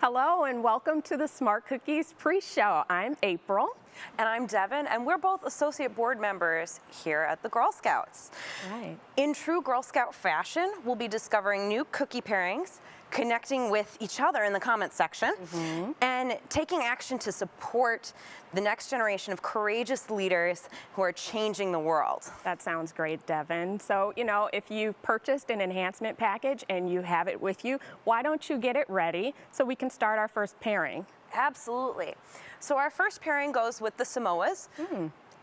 Hello and welcome to the Smart Cookies pre-show. I'm April. And I'm Devin, and we're both associate board members here at the Girl Scouts. Right. In true Girl Scout fashion, we'll be discovering new cookie pairings, connecting with each other in the comments section, and taking action to support the next generation of courageous leaders who are changing the world. That sounds great, Devin. So, if you've purchased an enhancement package and you have it with you, why don't you get it ready so we can start our first pairing? Absolutely. So our first pairing goes with the Samoas.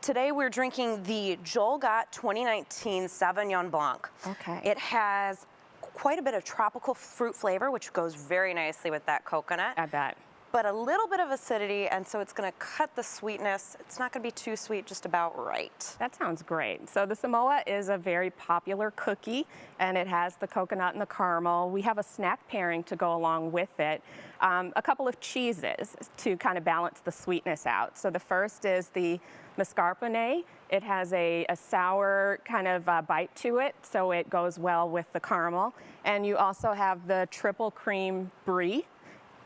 Today we're drinking the Joel Gott 2019 Sauvignon Blanc. Okay. It has quite a bit of tropical fruit flavor, which goes very nicely with that coconut. I bet. But a little bit of acidity, and so it's going to cut the sweetness. It's not going to be too sweet, just about right. That sounds great. So the Samoa is a very popular cookie, and it has the coconut and the caramel. We have a snack pairing to go along with it. A couple of cheeses to kind of balance the sweetness out. So the first is the mascarpone. It has a sour kind of bite to it, so it goes well with the caramel. And you also have the triple cream brie,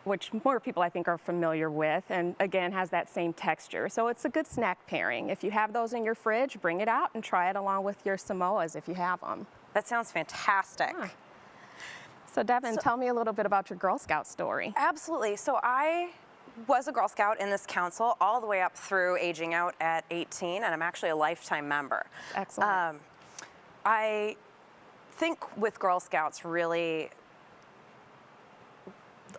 which more people I think are familiar with, and again has that same texture. So it's a good snack pairing. If you have those in your fridge, bring it out and try it along with your Samoas if you have them. That sounds fantastic. Yeah. So Devin, tell me a little bit about your Girl Scout story. Absolutely. So I was a Girl Scout in this council all the way up through aging out at 18, and I'm actually a lifetime member. Excellent. I think with Girl Scouts, really,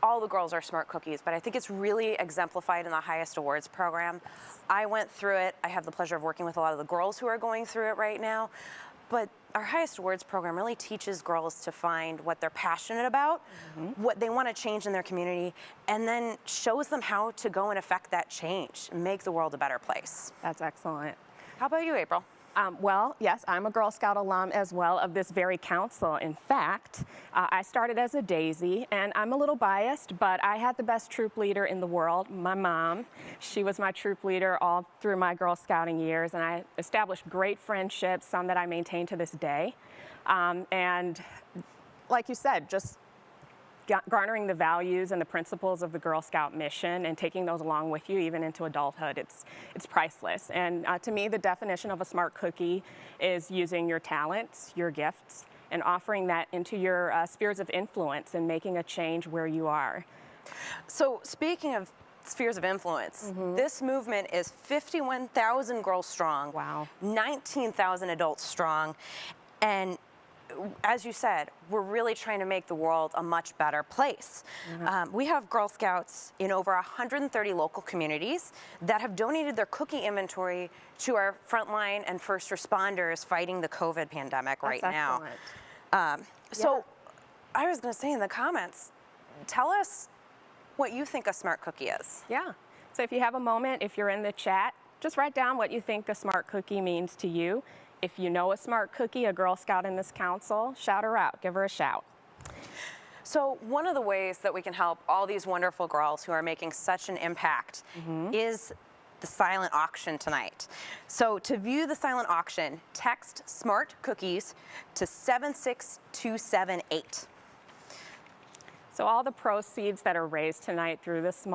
all the girls are smart cookies, but I think it's really exemplified in the highest awards program. I went through it. I have the pleasure of working with a lot of the girls who are going through it right now. But our highest awards program really teaches girls to find what they're passionate about, what they want to change in their community, and then shows them how to go and affect that change and make the world a better place. That's excellent. How about you, April? Well, yes, I'm a Girl Scout alum as well of this very council. In fact, I started as a daisy, and I'm a little biased, but I had the best troop leader in the world, my mom. She was my troop leader all through my Girl Scouting years, and I established great friendships, some that I maintain to this day. And like you said, just garnering the values and the principles of the Girl Scout mission and taking those along with you even into adulthood, it's priceless. And to me, the definition of a smart cookie is using your talents, your gifts, and offering that into your spheres of influence and making a change where you are. So speaking of spheres of influence, this movement is 51,000 girls strong, Wow. 19,000 adults strong, and as you said, we're really trying to make the world a much better place. We have Girl Scouts in over 130 local communities that have donated their cookie inventory to our frontline and first responders fighting the COVID pandemic right now. So I was going to say in the comments, tell us what you think a smart cookie is. Yeah. So if you have a moment, if you're in the chat, just write down what you think a smart cookie means to you. If you know a smart cookie, a Girl Scout in this council, shout her out, give her a shout. So one of the ways that we can help all these wonderful girls who are making such an impact is the silent auction tonight. So to view the silent auction, text SMART COOKIES to 76278. So all the proceeds that are raised tonight through this,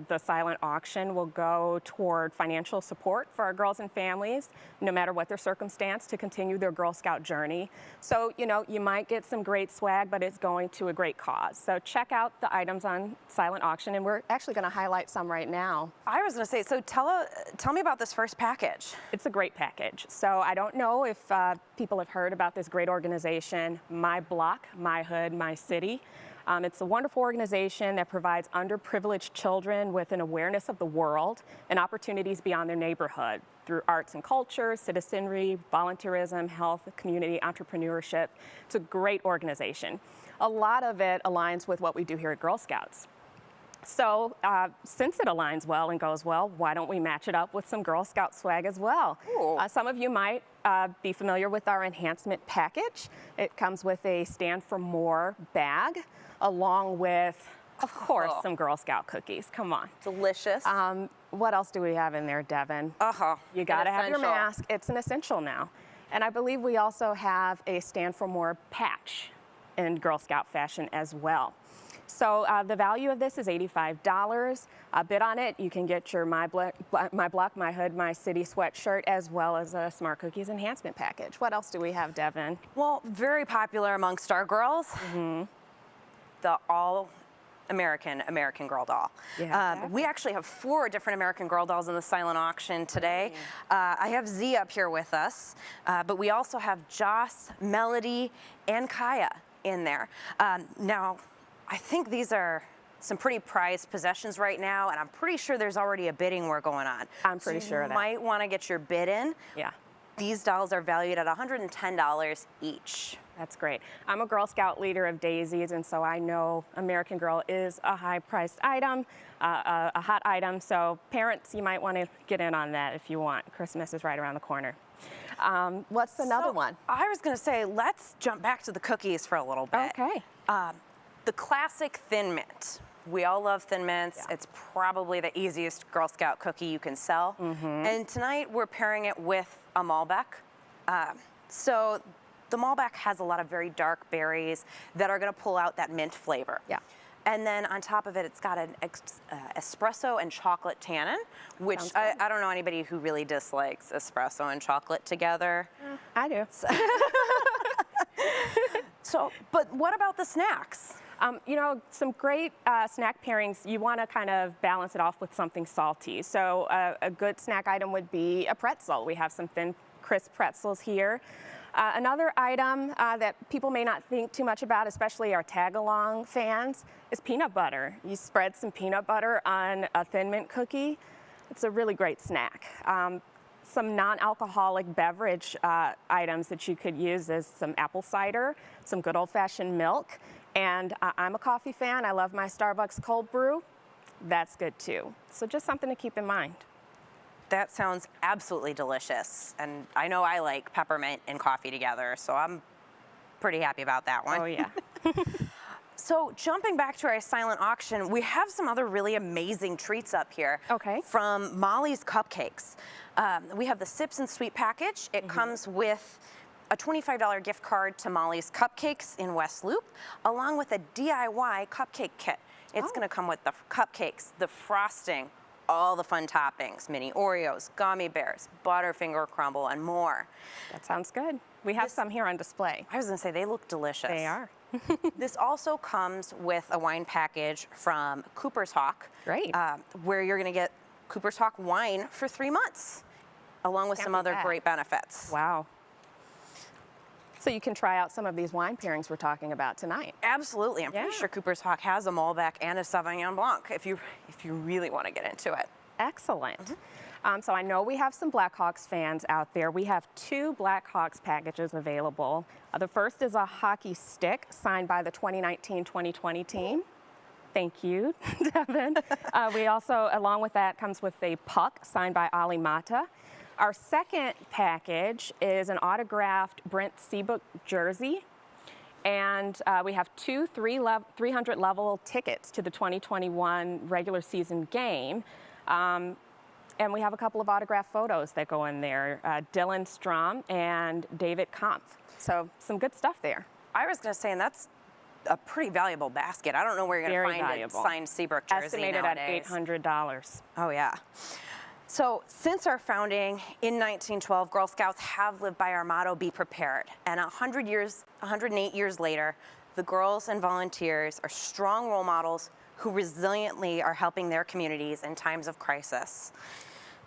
the silent auction will go toward financial support for our girls and families, no matter what their circumstance, to continue their Girl Scout journey. So, you might get some great swag, but it's going to a great cause. So check out the items on silent auction, and we're actually going to highlight some right now. I was going to say, so tell me about this first package. It's a great package. So I don't know if people have heard about this great organization, My Block, My Hood, My City. It's a wonderful organization that provides underprivileged children with an awareness of the world and opportunities beyond their neighborhood through arts and culture, citizenry, volunteerism, health, community, entrepreneurship. It's a great organization. A lot of it aligns with what we do here at Girl Scouts. So since it aligns well and goes well, why don't we match it up with some Girl Scout swag as well? Some of you might be familiar with our enhancement package. It comes with a Stand for More bag, along with, of course, some Girl Scout cookies. Come on. Delicious. What else do we have in there, Devin? You gotta have your mask. It's an essential now. And I believe we also have a Stand for More patch in Girl Scout fashion as well. So the value of this is $85. Bid on it. You can get your My Block, My Hood, My City sweatshirt, as well as a Smart Cookies enhancement package. What else do we have, Devin? Well, very popular amongst our girls, the American Girl doll. Yeah, we actually have 4 different American Girl dolls in the silent auction today. I have Z up here with us, but we also have Joss, Melody, and Kaya in there. Now, I think these are some pretty prized possessions right now, and I'm pretty sure there's already a bidding war going on. I'm pretty sure of that. You might want to get your bid in. Yeah. These dolls are valued at $110 each. That's great. I'm a Girl Scout leader of daisies, and so I know American Girl is a high-priced item, a hot item. So parents, you might want to get in on that if you want. Christmas is right around the corner. What's another one? I was going to say, let's jump back to the cookies for a little bit. Okay. The classic Thin Mint. We all love Thin Mints. Yeah. It's probably the easiest Girl Scout cookie you can sell. And tonight we're pairing it with a Malbec. So the Malbec has a lot of very dark berries that are going to pull out that mint flavor. Yeah. And then on top of it, it's got an espresso and chocolate tannin, which Sounds I don't know anybody who really dislikes espresso and chocolate together. I do. So, but what about the snacks? You know, some great snack pairings, you want to kind of balance it off with something salty. So a good snack item would be a pretzel. We have some thin, crisp pretzels here. Another item that people may not think too much about, especially our tag-along fans, is peanut butter. You spread some peanut butter on a Thin Mint cookie. It's a really great snack. Some non-alcoholic beverage items that you could use is some apple cider, some good old-fashioned milk, and I'm a coffee fan. I love my Starbucks cold brew. That's good too. So just something to keep in mind. That sounds absolutely delicious. And I know I like peppermint and coffee together, so I'm pretty happy about that one. Oh yeah. So jumping back to our silent auction, we have some other really amazing treats up here. Okay. From Molly's Cupcakes. We have the Sips and Sweet package. It comes with a $25 gift card to Molly's Cupcakes in West Loop, along with a DIY cupcake kit. It's going to come with the cupcakes, the frosting, all the fun toppings, mini Oreos, gummy bears, Butterfinger crumble, and more. That sounds good. We have some here on display. I was going to say, they look delicious. They are. This also comes with a wine package from Cooper's Hawk. Great. Where you're going to get Cooper's Hawk wine for 3 months, along with some other great benefits. Wow. So you can try out some of these wine pairings we're talking about tonight. Absolutely. I'm pretty sure Cooper's Hawk has a Malbec and a Sauvignon Blanc if you really want to get into it. Excellent. So I know we have some Blackhawks fans out there. We have 2 Blackhawks packages available. The first is a hockey stick signed by the 2019-2020 team. Thank you, Devin. We also, along with that, comes with a puck signed by Ali Mata. Our second package is an autographed Brent Seabrook jersey. And we have 2 300 level tickets to the 2021 regular season game. And we have a couple of autographed photos that go in there, Dylan Strom and David Kampf. So some good stuff there. I was going to say, and that's a pretty valuable basket. I don't know where you're going to find a signed Seabrook jersey Estimated nowadays. at $800. Oh, yeah. So since our founding in 1912, Girl Scouts have lived by our motto, be prepared. And 108 years later, the girls and volunteers are strong role models who resiliently are helping their communities in times of crisis.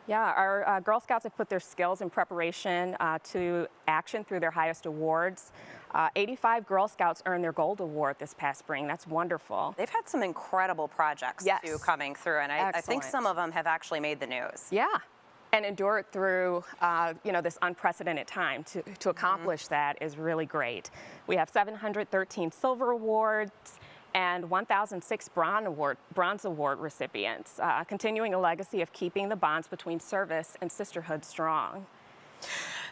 Yeah, our Girl Scouts have put their skills in preparation to action through their highest awards. 85 Girl Scouts earned their Gold Award this past spring. That's wonderful. They've had some incredible projects too coming through, and I think some of them have actually made the news. Yeah, and endured through this unprecedented time to accomplish that is really great. We have 713 Silver Awards and 1,006 Bronze Award recipients, continuing a legacy of keeping the bonds between service and sisterhood strong.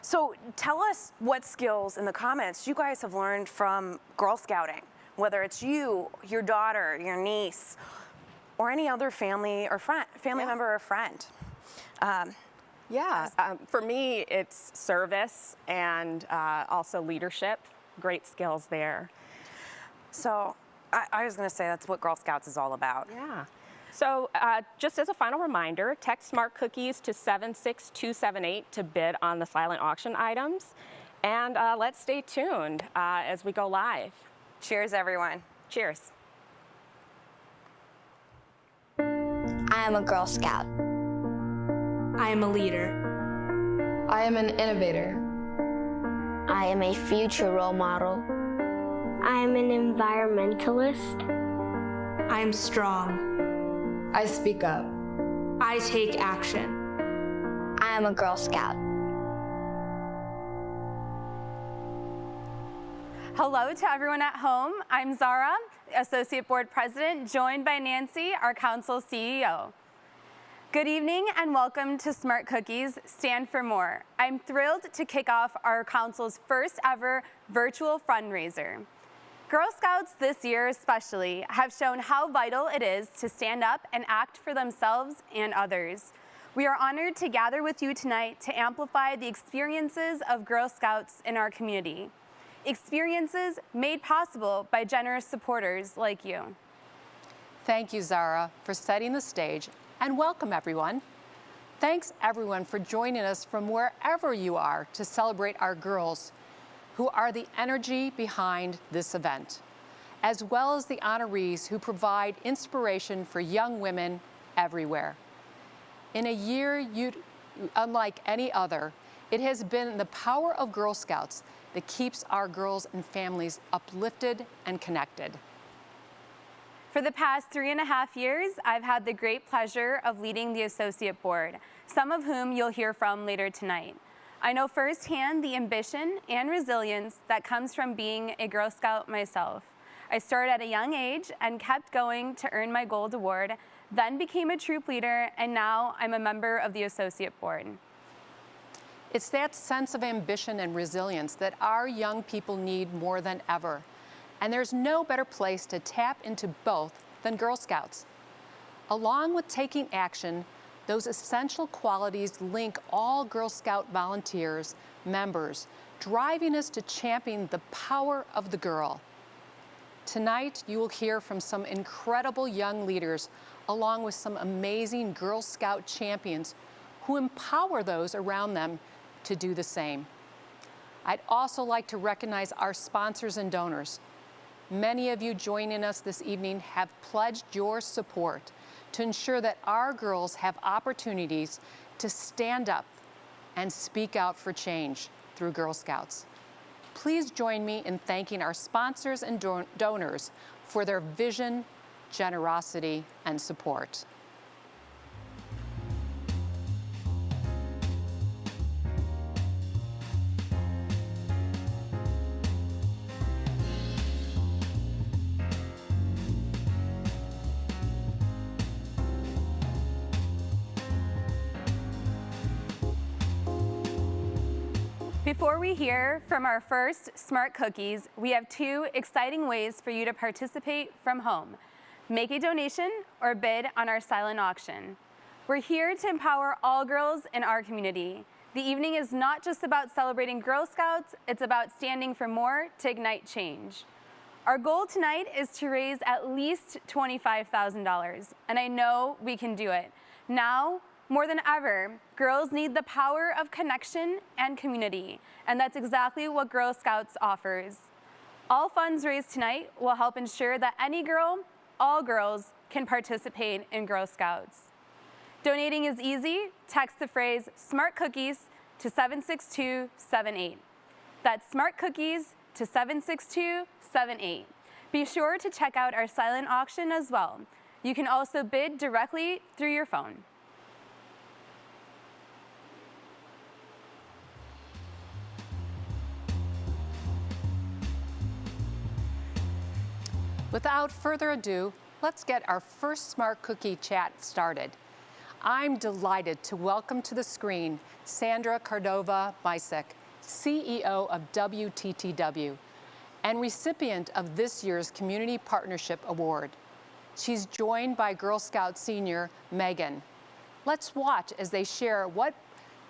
So tell us what skills in the comments you guys have learned from Girl Scouting, whether it's you, your daughter, your niece, or any other family member or friend. For me, it's service and also leadership. Great skills there. So I was going to say that's what Girl Scouts is all about. Yeah. So just as a final reminder, text Smart Cookies to 76278 to bid on the silent auction items. And let's stay tuned as we go live. Cheers, everyone. Cheers. I am a Girl Scout. I am a leader. I am an innovator. I am a future role model. I am an environmentalist. I am strong. I speak up. I take action. I am a Girl Scout. Hello to everyone at home. I'm Zara, Associate Board President, joined by Nancy, our Council CEO. Good evening and welcome to Smart Cookies, Stand for More. I'm thrilled to kick off our Council's first ever virtual fundraiser. Girl Scouts this year especially have shown how vital it is to stand up and act for themselves and others. We are honored to gather with you tonight to amplify the experiences of Girl Scouts in our community. Experiences made possible by generous supporters like you. Thank you, Zara, for setting the stage, and welcome everyone. Thanks everyone for joining us from wherever you are to celebrate our girls, who are the energy behind this event, as well as the honorees who provide inspiration for young women everywhere. In a year unlike any other, it has been the power of Girl Scouts that keeps our girls and families uplifted and connected. For the past 3.5 years, I've had the great pleasure of leading the Associate Board, some of whom you'll hear from later tonight. I know firsthand the ambition and resilience that comes from being a Girl Scout myself. I started at a young age and kept going to earn my Gold Award, then became a troop leader, and now I'm a member of the Associate Board. It's that sense of ambition and resilience that our young people need more than ever. And there's no better place to tap into both than Girl Scouts. Along with taking action, those essential qualities link all Girl Scout volunteers, members, driving us to champion the power of the girl. Tonight, you will hear from some incredible young leaders, along with some amazing Girl Scout champions who empower those around them to do the same. I'd also like to recognize our sponsors and donors. Many of you joining us this evening have pledged your support to ensure that our girls have opportunities to stand up and speak out for change through Girl Scouts. Please join me in thanking our sponsors and donors for their vision, generosity, and support. Before we hear from our first Smart Cookies, we have 2 exciting ways for you to participate from home. Make a donation or bid on our silent auction. We're here to empower all girls in our community. The evening is not just about celebrating Girl Scouts, it's about standing for more to ignite change. Our goal tonight is to raise at least $25,000, and I know we can do it. Now, more than ever, girls need the power of connection and community, and that's exactly what Girl Scouts offers. All funds raised tonight will help ensure that any girl, all girls, can participate in Girl Scouts. Donating is easy. Text the phrase Smart Cookies to 76278. That's Smart Cookies to 76278. Be sure to check out our silent auction as well. You can also bid directly through your phone. Without further ado, let's get our first Smart Cookie chat started. I'm delighted to welcome to the screen Sandra Cordova Micek, CEO of WTTW and recipient of this year's Community Partnership Award. She's joined by Girl Scout senior Megan. Let's watch as they share what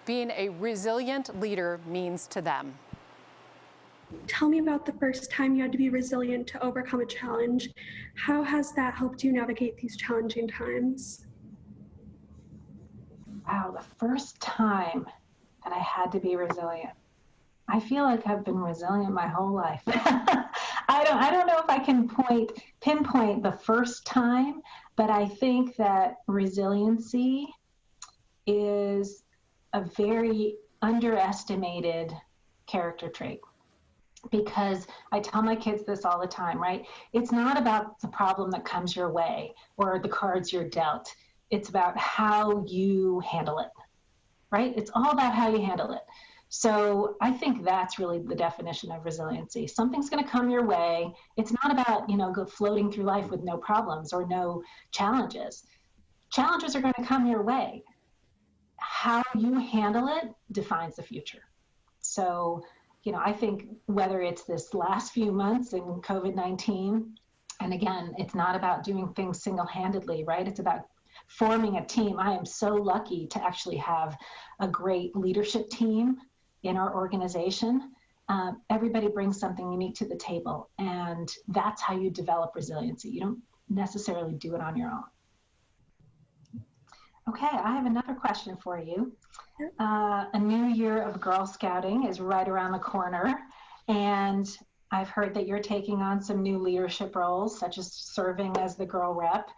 being a resilient leader means to them. Tell me about the first time you had to be resilient to overcome a challenge. How has that helped you navigate these challenging times? Wow, the first time that I had to be resilient. I feel like I've been resilient my whole life. I don't know if I can pinpoint the first time, but I think that resiliency is a very underestimated character trait. Because I tell my kids this all the time, right? It's not about the problem that comes your way or the cards you're dealt. It's about how you handle it, right? It's all about how you handle it. So I think that's really the definition of resiliency. Something's going to come your way. It's not about, go floating through life with no problems or no challenges. Challenges are going to come your way. How you handle it defines the future. So, I think whether it's this last few months in COVID-19, and again, it's not about doing things single-handedly, right? It's about forming a team. I am so lucky to actually have a great leadership team in our organization. Everybody brings something unique to the table, and that's how you develop resiliency. You don't necessarily do it on your own. Okay, I have another question for you. A new year of Girl Scouting is right around the corner, and I've heard that you're taking on some new leadership roles, such as serving as the girl rep.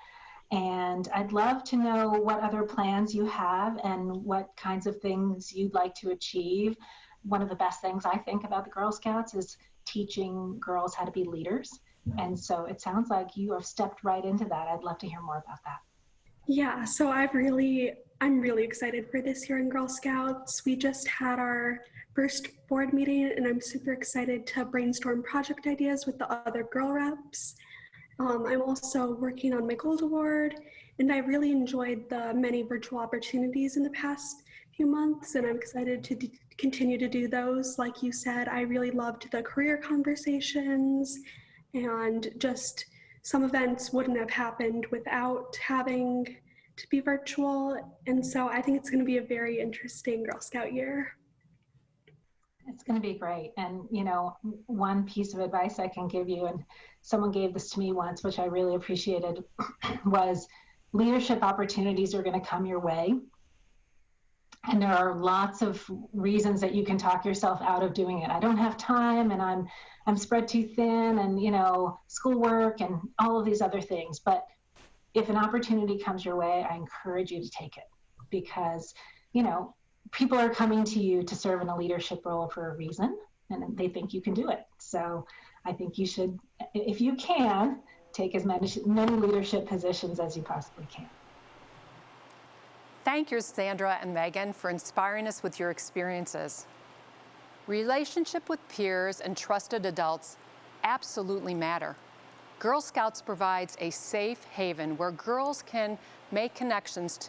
And I'd love to know what other plans you have and what kinds of things you'd like to achieve. One of the best things I think about the Girl Scouts is teaching girls how to be leaders. And so it sounds like you have stepped right into that. I'd love to hear more about that. Yeah, so I'm really excited for this year in Girl Scouts. We just had our first board meeting, and I'm super excited to brainstorm project ideas with the other girl reps. I'm also working on my Gold Award, and I really enjoyed the many virtual opportunities in the past few months, and I'm excited to continue to do those. Like you said, I really loved the career conversations, and just some events wouldn't have happened without having to be virtual. And so I think it's going to be a very interesting Girl Scout year. It's going to be great. And, one piece of advice I can give you, and someone gave this to me once, which I really appreciated, was leadership opportunities are going to come your way. And there are lots of reasons that you can talk yourself out of doing it. I don't have time, and I'm spread too thin, and, schoolwork and all of these other things. But if an opportunity comes your way, I encourage you to take it, because, people are coming to you to serve in a leadership role for a reason, and they think you can do it. So I think you should, if you can, take as many leadership positions as you possibly can. Thank you, Sandra and Megan, for inspiring us with your experiences. Relationship with peers and trusted adults absolutely matter. Girl Scouts provides a safe haven where girls can make connections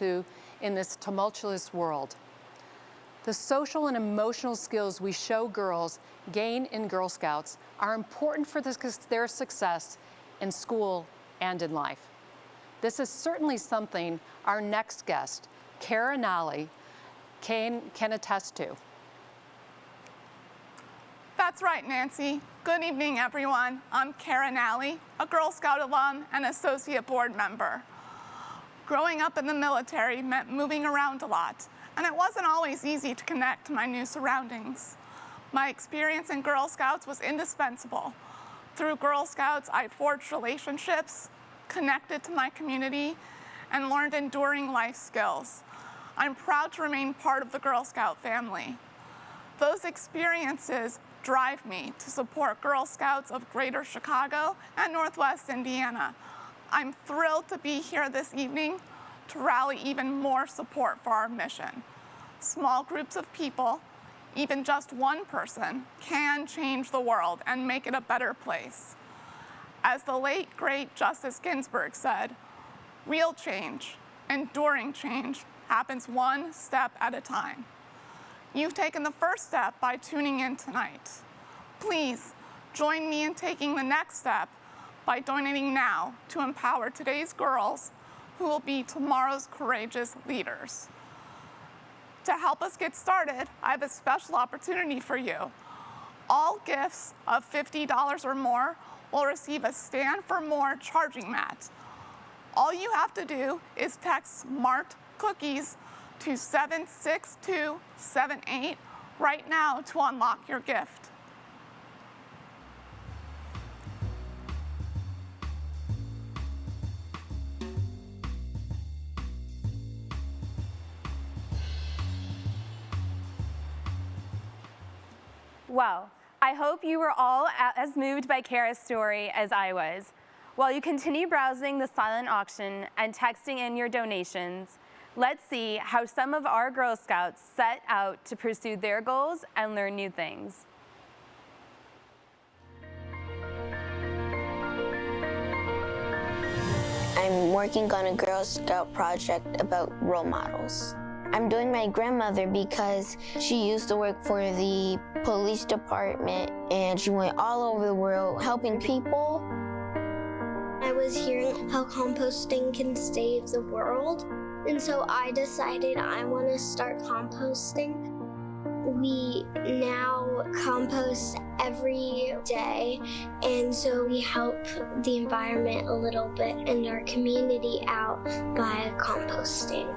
in this tumultuous world. The social and emotional skills we show girls gain in Girl Scouts are important for their success in school and in life. This is certainly something our next guest, Kara Nally, can attest to. That's right, Nancy. Good evening, everyone. I'm Kara Nally, a Girl Scout alum and associate board member. Growing up in the military meant moving around a lot, and it wasn't always easy to connect to my new surroundings. My experience in Girl Scouts was indispensable. Through Girl Scouts, I forged relationships, connected to my community, and learned enduring life skills. I'm proud to remain part of the Girl Scout family. Those experiences drive me to support Girl Scouts of Greater Chicago and Northwest Indiana. I'm thrilled to be here this evening to rally even more support for our mission. Small groups of people, even just one person, can change the world and make it a better place. As the late, great Justice Ginsburg said, real change, enduring change, happens one step at a time. You've taken the first step by tuning in tonight. Please join me in taking the next step by donating now to empower today's girls who will be tomorrow's courageous leaders. To help us get started, I have a special opportunity for you. All gifts of $50 or more will receive a Stand for More charging mat. All you have to do is text SMART cookies to 76278 right now to unlock your gift. Well, I hope you were all as moved by Kara's story as I was. While you continue browsing the silent auction and texting in your donations, let's see how some of our Girl Scouts set out to pursue their goals and learn new things. I'm working on a Girl Scout project about role models. I'm doing my grandmother because she used to work for the police department and she went all over the world helping people. I was hearing how composting can save the world, and so I decided I want to start composting. We now compost every day, and so we help the environment a little bit and our community out by composting.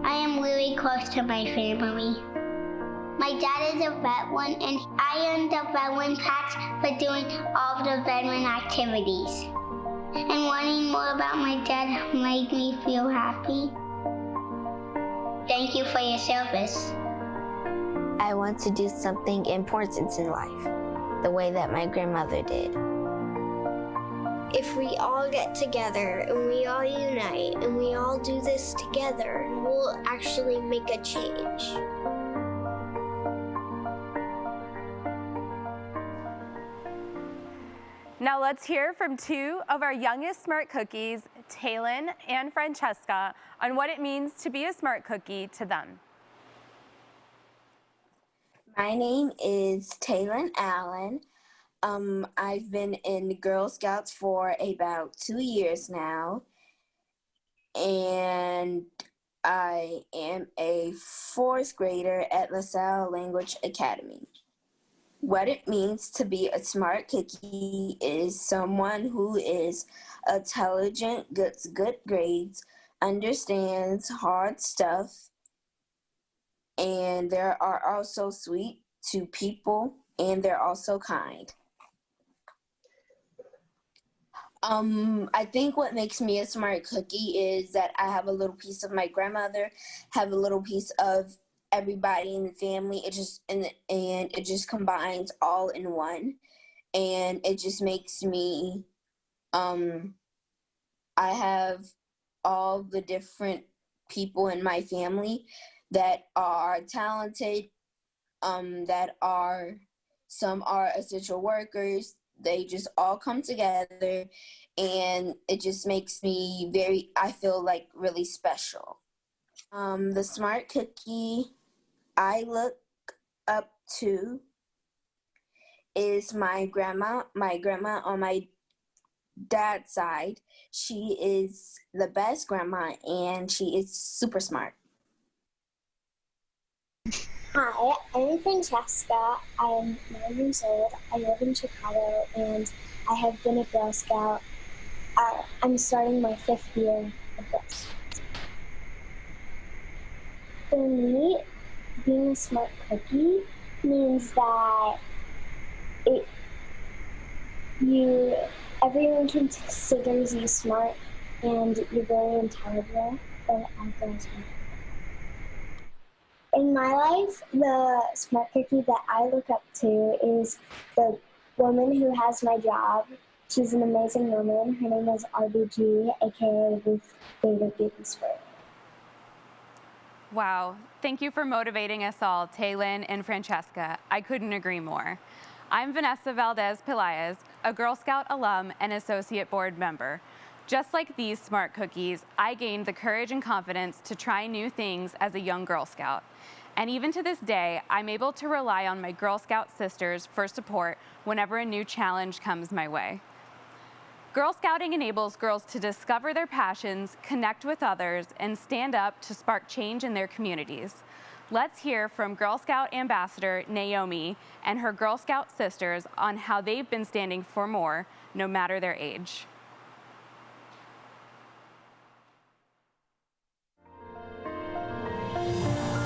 I am really close to my family. My dad is a veteran, and I earned the veteran tax for doing all of the veteran activities. And learning more about my dad made me feel happy. Thank you for your service. I want to do something important in life, the way that my grandmother did. If we all get together and we all unite and we all do this together, we'll actually make a change. Now let's hear from two of our youngest Smart Cookies, Taylin and Francesca, on what it means to be a Smart Cookie to them. My name is Taylin Allen. I've been in Girl Scouts for about 2 years now, and I am a 4th grader at LaSalle Language Academy. What it means to be a Smart Cookie is someone who is intelligent, gets good grades, understands hard stuff, and they are also sweet to people, and they're also kind. I think what makes me a Smart Cookie is that I have a little piece of my grandmother, have a little piece of everybody in the family. It just combines all in one, and it just makes me. I have all the different people in my family that are talented. Some are essential workers. They just all come together, and it just makes me I feel like really special. The Smart Cookie I look up to is my grandma on my dad's side. She is the best grandma, and she is super smart. Hi, I'm Francesca. I'm 9 years old. I live in Chicago, and I have been a Girl Scout. I'm starting my 5th year of Girl Scouts. For me, being a Smart Cookie means that everyone considers you smart, and you're very intelligent, but I'm very smart. In my life, the Smart Cookie that I look up to is the woman who has my job. She's an amazing woman. Her name is RBG, aka Ruth Bader Ginsburg. Wow, thank you for motivating us all, Taylin and Francesca. I couldn't agree more. I'm Vanessa Valdez-Pelaez, a Girl Scout alum and associate board member. Just like these Smart Cookies, I gained the courage and confidence to try new things as a young Girl Scout. And even to this day, I'm able to rely on my Girl Scout sisters for support whenever a new challenge comes my way. Girl Scouting enables girls to discover their passions, connect with others, and stand up to spark change in their communities. Let's hear from Girl Scout Ambassador Naomi and her Girl Scout sisters on how they've been standing for more, no matter their age.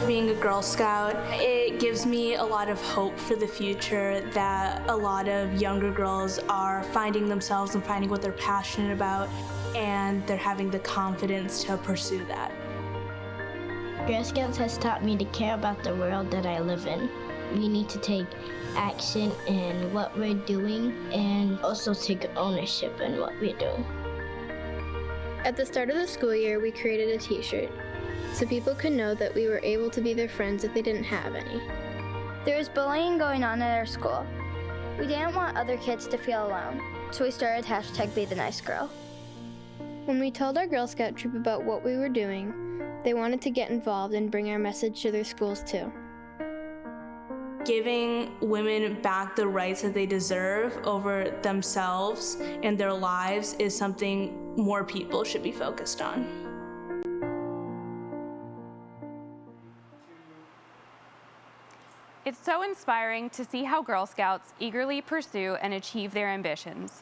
Being a Girl Scout, it gives me a lot of hope for the future that a lot of younger girls are finding themselves and finding what they're passionate about, and they're having the confidence to pursue that. Girl Scouts has taught me to care about the world that I live in. We need to take action in what we're doing and also take ownership in what we're doing. At the start of the school year, we created a t-shirt so people could know that we were able to be their friends if they didn't have any. There was bullying going on at our school. We didn't want other kids to feel alone, so we started #BeTheNiceGirl. When we told our Girl Scout troop about what we were doing, they wanted to get involved and bring our message to their schools too. Giving women back the rights that they deserve over themselves and their lives is something more people should be focused on. It's so inspiring to see how Girl Scouts eagerly pursue and achieve their ambitions.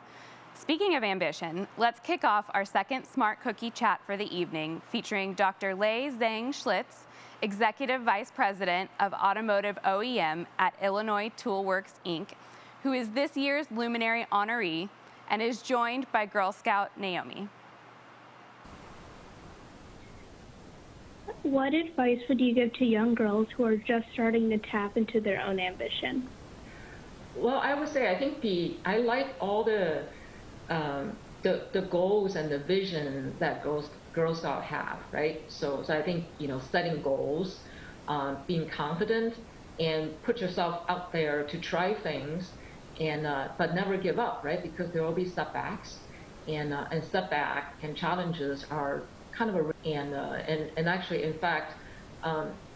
Speaking of ambition, let's kick off our second Smart Cookie Chat for the evening, featuring Dr. Lei Z Schlitz, Executive Vice President of Automotive OEM at Illinois Tool Works, Inc., who is this year's Luminary honoree and is joined by Girl Scout Naomi. What advice would you give to young girls who are just starting to tap into their own ambition? Well, I would say I think I like all the goals and the vision that Girl Scouts have, right? So I think, setting goals, being confident, and put yourself out there to try things, and but never give up, right? Because there will be setbacks, and setback and challenges are kind of and actually, in fact,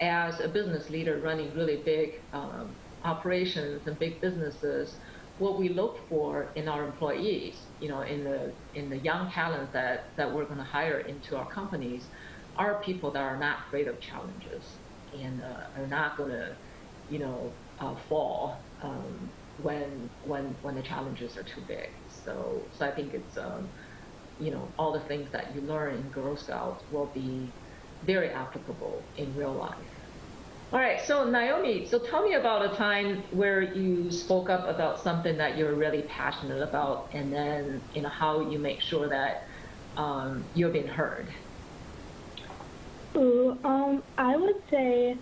as a business leader running really big operations and big businesses, what we look for in our employees, in the young talent that we're going to hire into our companies, are people that are not afraid of challenges and are not going to, fall when the challenges are too big. So I think it's all the things that you learn in Girl Scouts will be very applicable in real life. All right, so Naomi, tell me about a time where you spoke up about something that you're really passionate about, and then how you make sure that you're being heard. I would say,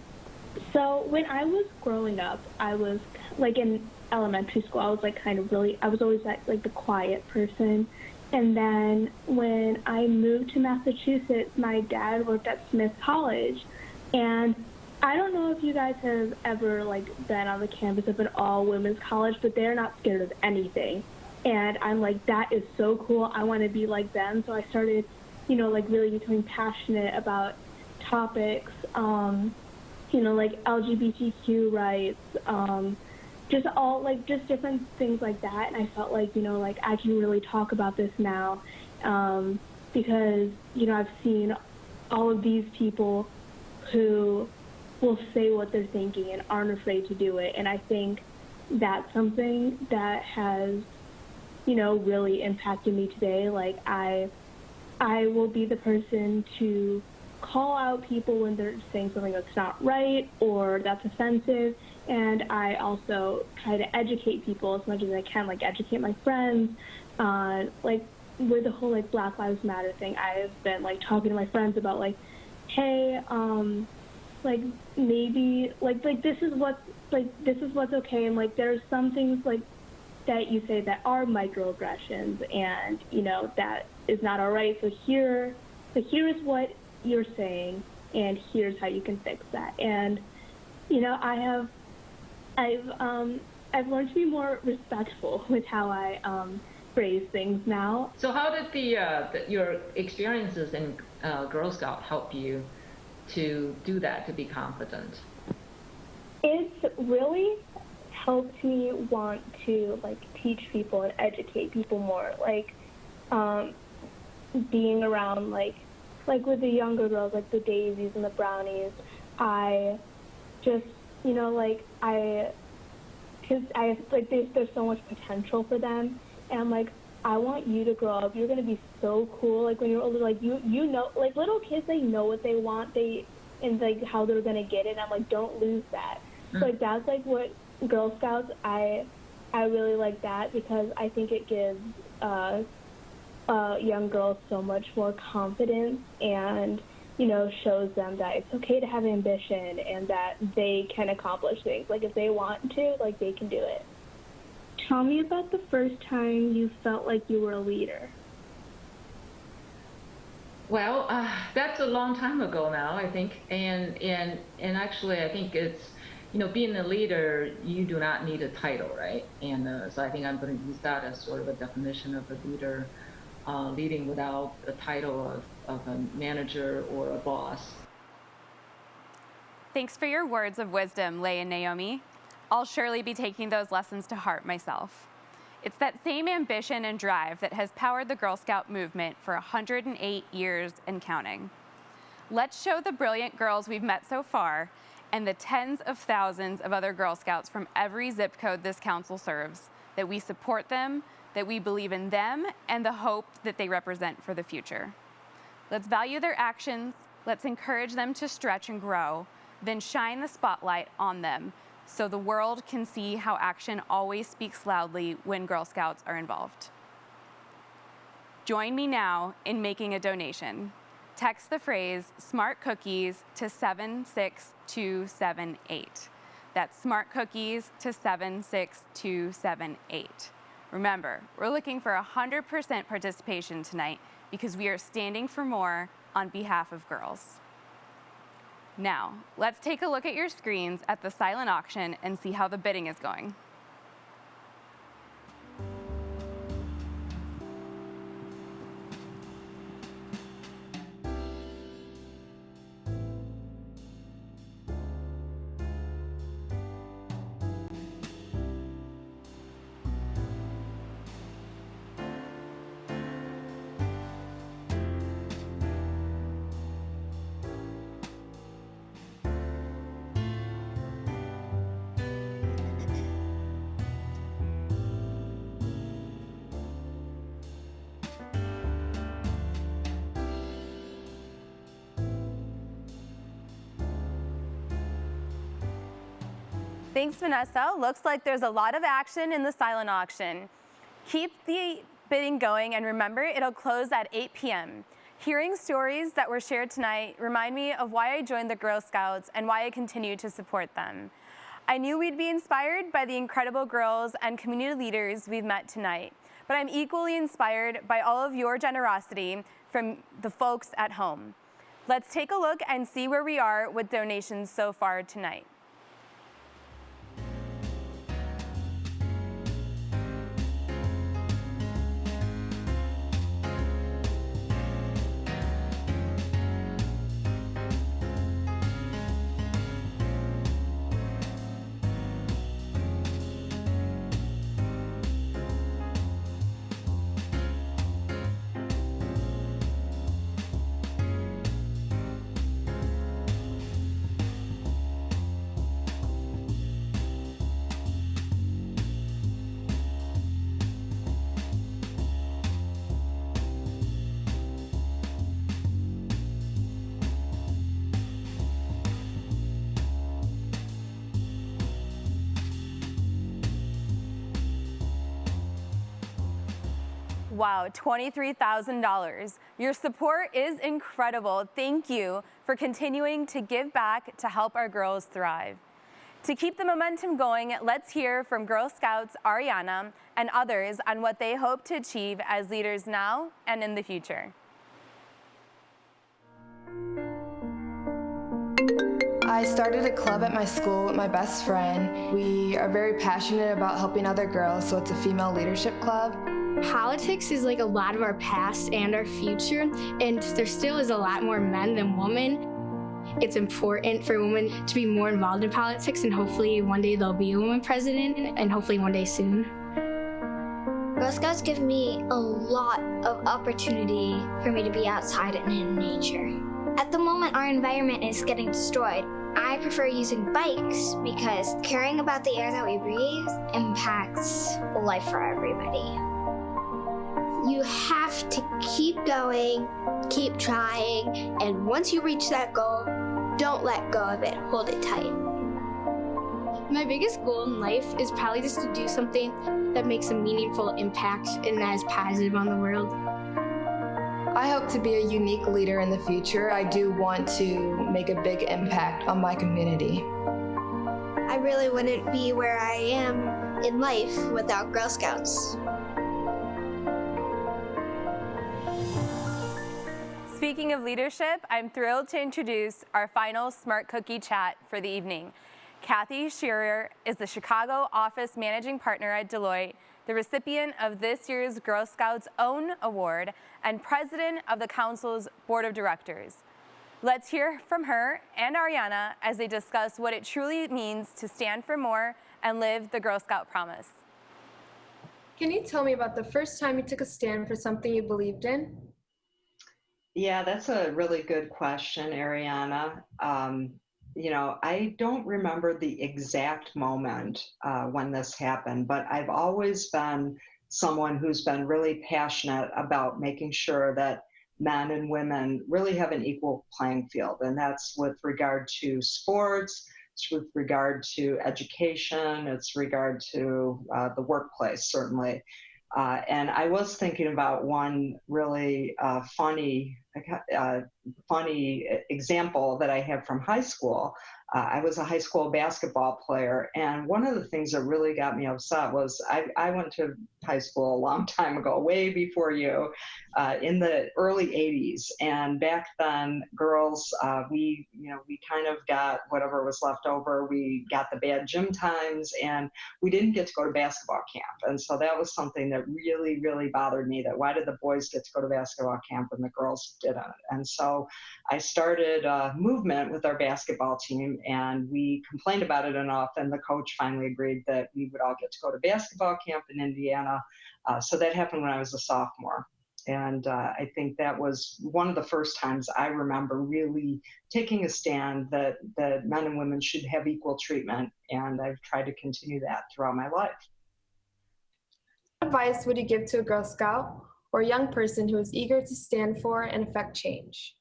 so when I was growing up, I was like in elementary school, I was I was always like the quiet person. And then when I moved to Massachusetts, my dad worked at Smith College, and I don't know if you guys have ever been on the campus of an all-women's college, but they're not scared of anything. And I'm like, that is so cool. I want to be like them. So I started, really becoming passionate about topics, like LGBTQ rights, just different things like that. And I felt like, I can really talk about this now, because, I've seen all of these people who will say what they're thinking and aren't afraid to do it. And I think that's something that has, really impacted me today. I will be the person to call out people when they're saying something that's not right or that's offensive. And I also try to educate people as much as I can, educate my friends. With the whole Black Lives Matter thing, I've been talking to my friends about hey, maybe this is what's okay, and there's some things that you say that are microaggressions, and that is not all right. So here is what you're saying, and here's how you can fix that. And I've learned to be more respectful with how I phrase things now. So how did your experiences in Girl Scout help you to do that, to be confident? It's really helped me want to teach people and educate people more. Being around with the younger girls, the Daisies and the Brownies, I just, because there's so much potential for them, and I'm like, I want you to grow up. You're gonna be so cool. Like when you're older, like you know, like little kids, they know what they want, and like how they're gonna get it. And I'm like, don't lose that. So like that's like what Girl Scouts. I really like that because I think it gives young girls so much more confidence and shows them that it's okay to have ambition and that they can accomplish things. Like if they want to, like they can do it. Tell me about the first time you felt like you were a leader. Well, that's a long time ago now, I think, and actually, I think it's, being a leader, you do not need a title, right? And so I think I'm going to use that as sort of a definition of a leader, leading without a title of a manager or a boss. Thanks for your words of wisdom, Lei and Naomi. I'll surely be taking those lessons to heart myself. It's that same ambition and drive that has powered the Girl Scout movement for 108 years and counting. Let's show the brilliant girls we've met so far and the tens of thousands of other Girl Scouts from every zip code this council serves that we support them, that we believe in them, and the hope that they represent for the future. Let's value their actions, let's encourage them to stretch and grow, then shine the spotlight on them so the world can see how action always speaks loudly when Girl Scouts are involved. Join me now in making a donation. Text the phrase SMART Cookies to 76278. That's SMART Cookies to 76278. Remember, we're looking for 100% participation tonight because we are standing for more on behalf of girls. Now, let's take a look at your screens at the silent auction and see how the bidding is going. Thanks, Vanessa. Looks like there's a lot of action in the silent auction. Keep the bidding going, and remember, it'll close at 8 p.m. Hearing stories that were shared tonight remind me of why I joined the Girl Scouts and why I continue to support them. I knew we'd be inspired by the incredible girls and community leaders we've met tonight, but I'm equally inspired by all of your generosity from the folks at home. Let's take a look and see where we are with donations so far tonight. Wow, $23,000. Your support is incredible. Thank you for continuing to give back to help our girls thrive. To keep the momentum going, let's hear from Girl Scouts Ariana and others on what they hope to achieve as leaders now and in the future. I started a club at my school with my best friend. We are very passionate about helping other girls, so it's a female leadership club. Politics is like a lot of our past and our future, and there still is a lot more men than women. It's important for women to be more involved in politics, and hopefully one day there'll be a woman president, and hopefully one day soon. Girl Scouts give me a lot of opportunity for me to be outside and in nature. At the moment, our environment is getting destroyed, I prefer using bikes because caring about the air that we breathe impacts life for everybody. You have to keep going, keep trying, and once you reach that goal, don't let go of it, hold it tight. My biggest goal in life is probably just to do something that makes a meaningful impact and that is positive on the world. I hope to be a unique leader in the future. I do want to make a big impact on my community. I really wouldn't be where I am in life without Girl Scouts. Speaking of leadership, I'm thrilled to introduce our final Smart Cookie chat for the evening. Kathy Shearer is the Chicago office managing partner at Deloitte, the recipient of this year's Girl Scouts Own Award, and president of the council's board of directors. Let's hear from her and Ariana as they discuss what it truly means to stand for more and live the Girl Scout promise. Can you tell me about the first time you took a stand for something you believed in? Yeah, that's a really good question, Ariana. I don't remember the exact moment when this happened, but I've always been someone who's been really passionate about making sure that men and women really have an equal playing field. And that's with regard to sports, it's with regard to education, it's regard to the workplace, certainly. And I was thinking about one really funny example that I had from high school. I was a high school basketball player, and one of the things that really got me upset was I went to high school a long time ago, way before you, in the early 80s. And back then, girls, we kind of got whatever was left over. We got the bad gym times, and we didn't get to go to basketball camp. And so that was something that really, really bothered me, that why did the boys get to go to basketball camp and the girls didn't? And so I started a movement with our basketball team, and we complained about it enough, and the coach finally agreed that we would all get to go to basketball camp in Indiana. So that happened when I was a sophomore. And I think that was one of the first times I remember really taking a stand that men and women should have equal treatment, and I've tried to continue that throughout my life. What advice would you give to a Girl Scout or a young person who is eager to stand for and affect change?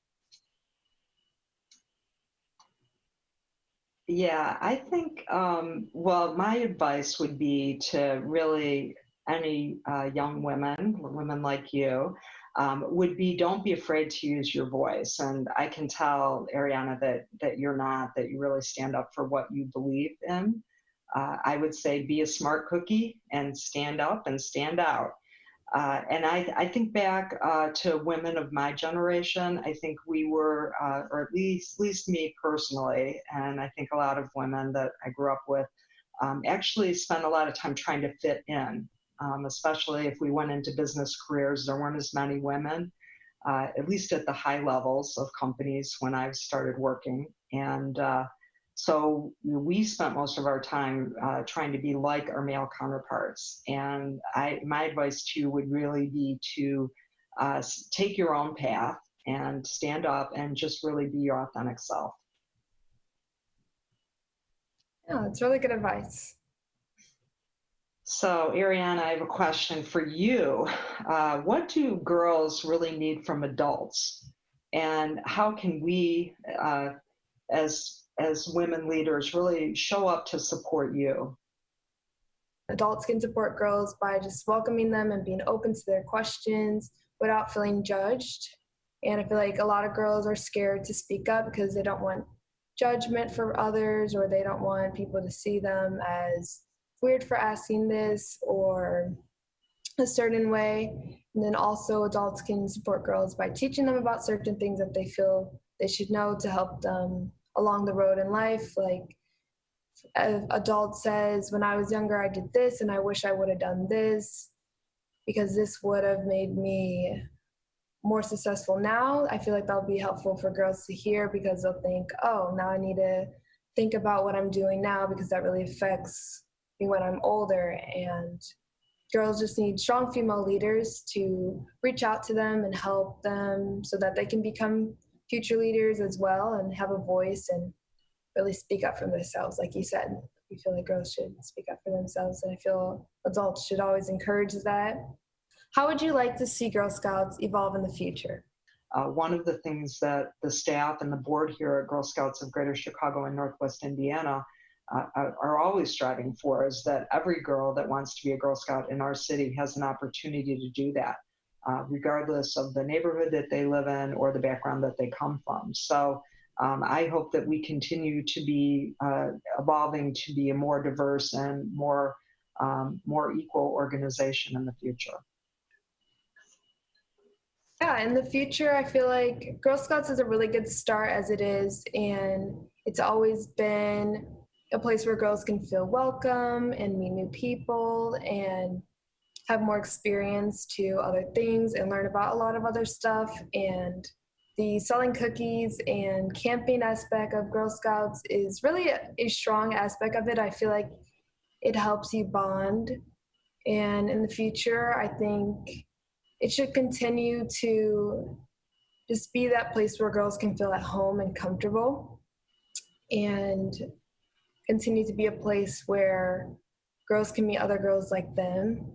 Yeah, I think, my advice would be to really, any young women like you, would be, don't be afraid to use your voice. And I can tell, Ariana, that you're not, that you really stand up for what you believe in. I would say be a smart cookie and stand up and stand out. And I think back to women of my generation. I think we were, or at least me personally, and I think a lot of women that I grew up with, actually spent a lot of time trying to fit in, especially if we went into business careers. There weren't as many women, at least at the high levels of companies when I started working. And so we spent most of our time trying to be like our male counterparts. And my advice to you would really be to take your own path and stand up and just really be your authentic self. Yeah, that's really good advice. So, Ariana, I have a question for you. What do girls really need from adults? And how can we, as women leaders, really show up to support you? Adults can support girls by just welcoming them and being open to their questions without feeling judged. And I feel like a lot of girls are scared to speak up because they don't want judgment from others, or they don't want people to see them as weird for asking this or a certain way. And then also adults can support girls by teaching them about certain things that they feel they should know to help them along the road in life. Like an adult says, when I was younger, I did this and I wish I would have done this because this would have made me more successful now. I feel like that'll be helpful for girls to hear, because they'll think, oh, now I need to think about what I'm doing now because that really affects me when I'm older. And girls just need strong female leaders to reach out to them and help them so that they can become future leaders as well and have a voice and really speak up for themselves. Like you said, we feel like girls should speak up for themselves, and I feel adults should always encourage that. How would you like to see Girl Scouts evolve in the future? One of the things that the staff and the board here at Girl Scouts of Greater Chicago and Northwest Indiana are always striving for is that every girl that wants to be a Girl Scout in our city has an opportunity to do that, regardless of the neighborhood that they live in or the background that they come from. So I hope that we continue to be evolving to be a more diverse and more equal organization in the future. Yeah, in the future, I feel like Girl Scouts is a really good start as it is, and it's always been a place where girls can feel welcome and meet new people and have more experience to other things and learn about a lot of other stuff. And the selling cookies and camping aspect of Girl Scouts is really a strong aspect of it. I feel like it helps you bond. And in the future, I think it should continue to just be that place where girls can feel at home and comfortable, and continue to be a place where girls can meet other girls like them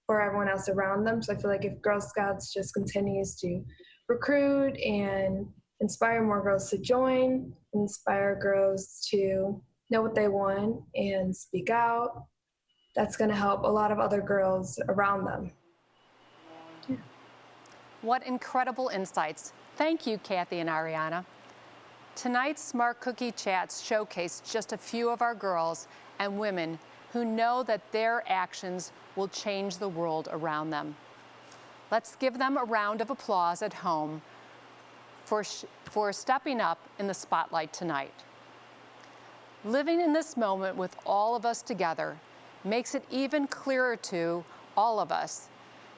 or everyone else around them. So I feel like if Girl Scouts just continues to recruit and inspire more girls to join, inspire girls to know what they want and speak out, that's going to help a lot of other girls around them. What incredible insights. Thank you, Kathy and Ariana. Tonight's Smart Cookie Chats showcase just a few of our girls and women who know that their actions will change the world around them. Let's give them a round of applause at home for stepping up in the spotlight tonight. Living in this moment with all of us together makes it even clearer to all of us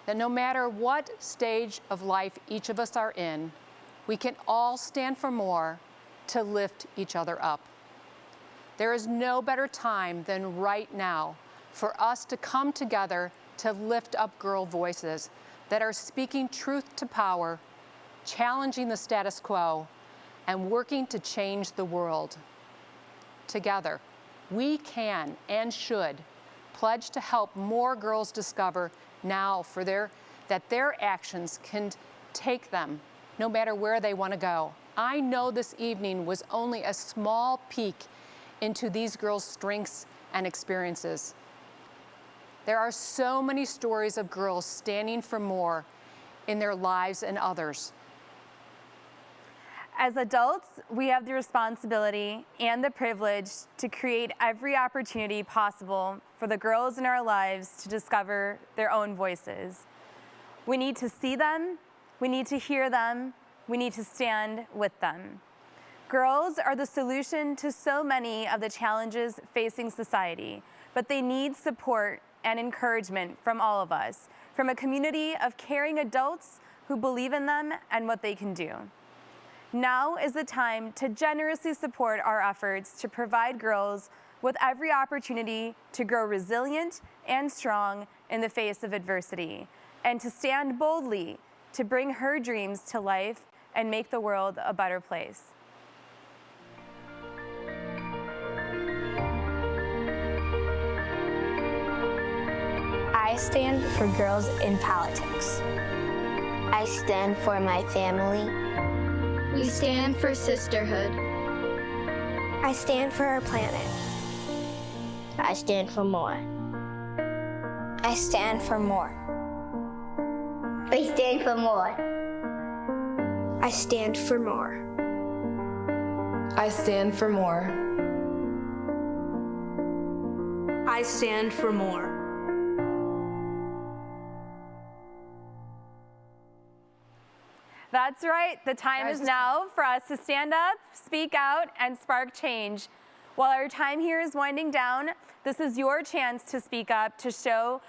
that no matter what stage of life each of us are in, we can all stand for more to lift each other up. There is no better time than right now for us to come together to lift up girl voices that are speaking truth to power, challenging the status quo, and working to change the world. Together, we can and should pledge to help more girls discover now that their actions can take them no matter where they want to go. I know this evening was only a small peek into these girls' strengths and experiences. There are so many stories of girls standing for more in their lives and others. As adults, we have the responsibility and the privilege to create every opportunity possible for the girls in our lives to discover their own voices. We need to see them, we need to hear them, we need to stand with them. Girls are the solution to so many of the challenges facing society, but they need support and encouragement from all of us, from a community of caring adults who believe in them and what they can do. Now is the time to generously support our efforts to provide girls with every opportunity to grow resilient and strong in the face of adversity, and to stand boldly to bring her dreams to life and make the world a better place. I stand for girls in politics. I stand for my family. We stand for sisterhood. I stand for our planet. I stand for more. I stand for more. I stand for more. I stand for more. I stand for more. I stand for more. That's right. The time is now for us to stand up, speak out, and spark change. While our time here is winding down, this is your chance to speak up, to show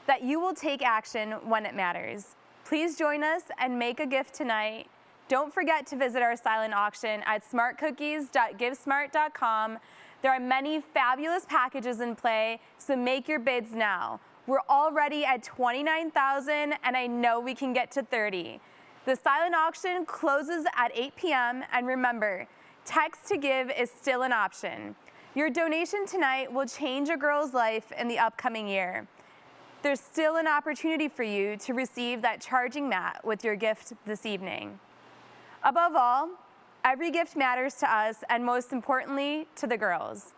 that you will take action when it matters. Please join us and make a gift tonight. Don't forget to visit our silent auction at smartcookies.givesmart.com. There are many fabulous packages in play, so make your bids now. We're already at 29,000, and I know we can get to 30. The silent auction closes at 8 p.m. and remember, Text to give is still an option. Your donation tonight will change a girl's life in the upcoming year. There's still an opportunity for you to receive that charging mat with your gift this evening. Above all, every gift matters to us, and most importantly, to the girls.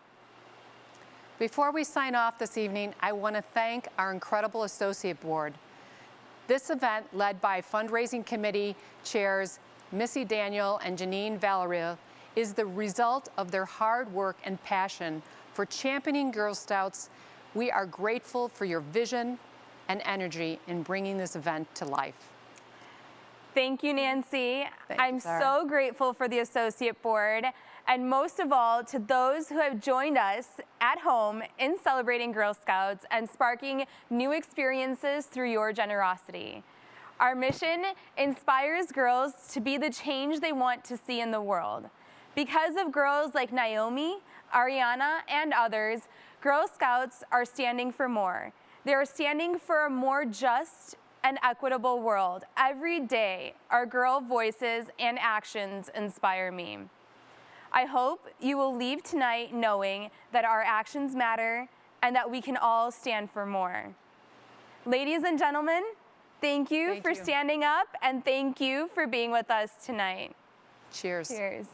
Before we sign off this evening, I want to thank our incredible associate board. This event, led by fundraising committee chairs Missy Daniel and Janine Valeria, is the result of their hard work and passion for championing Girl Scouts. We are grateful for your vision and energy in bringing this event to life. Thank you, Nancy. I'm Sarah. so grateful for the associate board, and most of all to those who have joined us at home in celebrating Girl Scouts and sparking new experiences through your generosity. Our mission inspires girls to be the change they want to see in the world. Because of girls like Naomi, Ariana, and others, Girl Scouts are standing for more. They are standing for a more just and equitable world. Every day, our girl voices and actions inspire me. I hope you will leave tonight knowing that our actions matter and that we can all stand for more. Ladies and gentlemen, thank you for standing up, and thank you for being with us tonight. Cheers. Cheers.